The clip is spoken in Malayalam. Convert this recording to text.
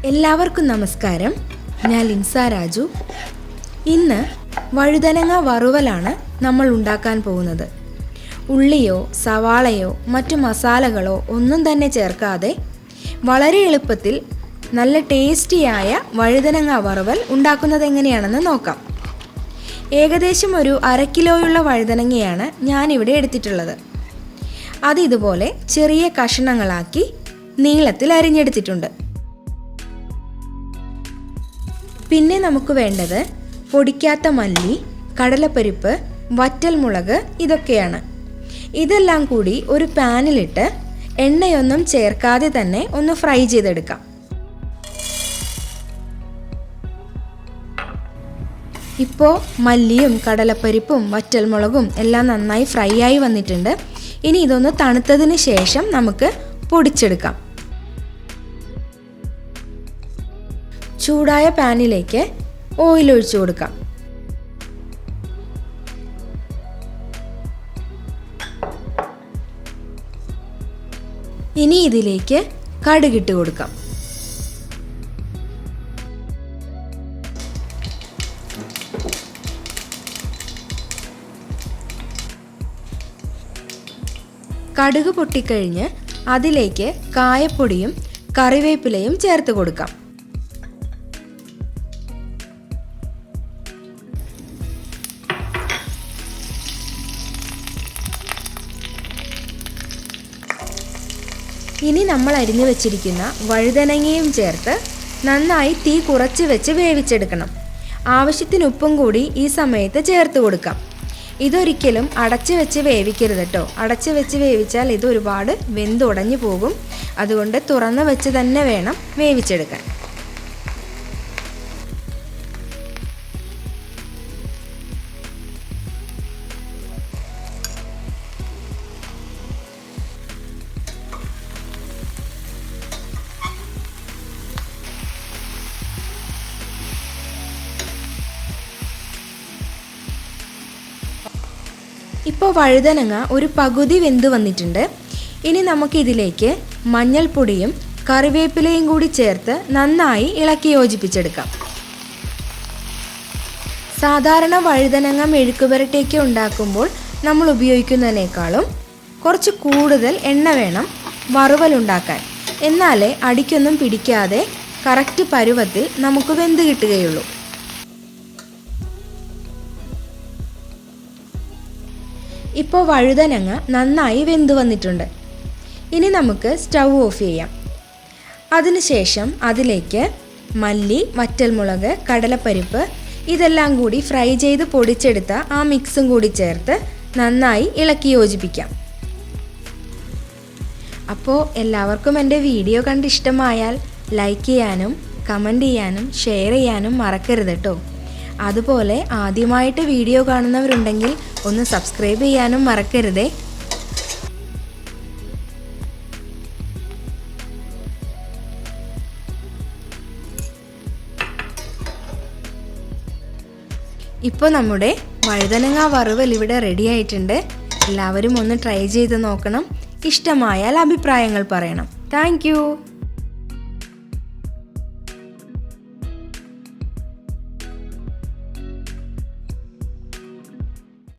എല്ലാവർക്കും നമസ്കാരം. ഞാൻ ലിൻസ രാജു. ഇന്ന് വഴുതനങ്ങ വറുവലാണ് നമ്മൾ ഉണ്ടാക്കാൻ പോകുന്നത്. ഉള്ളിയോ സവാളയോ മറ്റു മസാലകളോ ഒന്നും തന്നെ ചേർക്കാതെ വളരെ എളുപ്പത്തിൽ നല്ല ടേസ്റ്റിയായ വഴുതനങ്ങ വറുവൽ ഉണ്ടാക്കുന്നത് എങ്ങനെയാണെന്ന് നോക്കാം. ഏകദേശം ഒരു 1/2 കിലോയുള്ള വഴുതനങ്ങയാണ് ഞാനിവിടെ എടുത്തിട്ടുള്ളത്. അത് ഇതുപോലെ ചെറിയ കഷണങ്ങളാക്കി നീളത്തിൽ അരിഞ്ഞെടുത്തിട്ടുണ്ട്. പിന്നെ നമുക്ക് വേണ്ടത് പൊടിക്കാത്ത മല്ലി, കടലപ്പരിപ്പ്, വറ്റൽമുളക് ഇതൊക്കെയാണ്. ഇതെല്ലാം കൂടി ഒരു പാനിലിട്ട് എണ്ണയൊന്നും ചേർക്കാതെ തന്നെ ഒന്ന് ഫ്രൈ ചെയ്തെടുക്കാം. ഇപ്പോൾ മല്ലിയും കടലപ്പരിപ്പും വറ്റൽമുളകും എല്ലാം നന്നായി ഫ്രൈ ആയി വന്നിട്ടുണ്ട്. ഇനി ഇതൊന്ന് തണുത്തതിന് ശേഷം നമുക്ക് പൊടിച്ചെടുക്കാം. ചൂടായ പാനിലേക്ക് ഓയിൽ ഒഴിച്ചു കൊടുക്കാം. ഇനി ഇതിലേക്ക് കടുകിട്ട് കൊടുക്കാം. കടുക് പൊട്ടിക്കഴിഞ്ഞ് അതിലേക്ക് കായപ്പൊടിയും കറിവേപ്പിലയും ചേർത്ത് കൊടുക്കാം. ഇനി നമ്മൾ അരിഞ്ഞു വെച്ചിരിക്കുന്ന വഴുതനങ്ങയും ചേർത്ത് നന്നായി തീ കുറച്ച് വെച്ച് വേവിച്ചെടുക്കണം. ആവശ്യത്തിന് ഉപ്പും കൂടി ഈ സമയത്ത് ചേർത്ത് കൊടുക്കാം. ഇതൊരിക്കലും അടച്ചു വെച്ച് വേവിക്കരുത് കേട്ടോ. അടച്ചു വെച്ച് വേവിച്ചാൽ ഇത് ഒരുപാട് വെന്തുടഞ്ഞു പോകും. അതുകൊണ്ട് തുറന്ന് വെച്ച് തന്നെ വേണം വേവിച്ചെടുക്കാൻ. ഇപ്പോൾ വഴുതനങ്ങ ഒരു പകുതി വെന്ത് വന്നിട്ടുണ്ട്. ഇനി നമുക്കിതിലേക്ക് മഞ്ഞൾപ്പൊടിയും കറിവേപ്പിലയും കൂടി ചേർത്ത് നന്നായി ഇളക്കി യോജിപ്പിച്ചെടുക്കാം. സാധാരണ വഴുതനങ്ങ മെഴുക്കുപുരട്ടിയൊക്കെ ഉണ്ടാക്കുമ്പോൾ നമ്മൾ ഉപയോഗിക്കുന്നതിനേക്കാളും കുറച്ച് കൂടുതൽ എണ്ണ വേണം വറുവലുണ്ടാക്കാൻ. എന്നാലേ അടിക്കൊന്നും പിടിക്കാതെ കറക്റ്റ് പരുവത്തിൽ നമുക്ക് വെന്ത് കിട്ടുകയുള്ളൂ. ഇപ്പോൾ വഴുതനങ്ങ നന്നായി വെന്ത് വന്നിട്ടുണ്ട്. ഇനി നമുക്ക് സ്റ്റൗ ഓഫ് ചെയ്യാം. അതിനുശേഷം അതിലേക്ക് മല്ലി, വറ്റൽമുളക്, കടലപ്പരിപ്പ് ഇതെല്ലാം കൂടി ഫ്രൈ ചെയ്ത് പൊടിച്ചെടുത്ത ആ മിക്സും കൂടി ചേർത്ത് നന്നായി ഇളക്കി യോജിപ്പിക്കാം. അപ്പോൾ എല്ലാവർക്കും എൻ്റെ വീഡിയോ കണ്ട് ഇഷ്ടമായാൽ ലൈക്ക് ചെയ്യാനും കമൻറ്റ് ചെയ്യാനും ഷെയർ ചെയ്യാനും മറക്കരുത് കേട്ടോ. അതുപോലെ ആദ്യമായിട്ട് വീഡിയോ കാണുന്നവരുണ്ടെങ്കിൽ ഒന്ന് സബ്സ്ക്രൈബ് ചെയ്യാനും മറക്കരുതേ. ഇപ്പോൾ നമ്മുടെ വഴുതനങ്ങ വറുവൽ ഇവിടെ റെഡി ആയിട്ടുണ്ട്. എല്ലാവരും ഒന്ന് ട്രൈ ചെയ്ത് നോക്കണം. ഇഷ്ടമായാൽ അഭിപ്രായങ്ങൾ പറയണം. താങ്ക്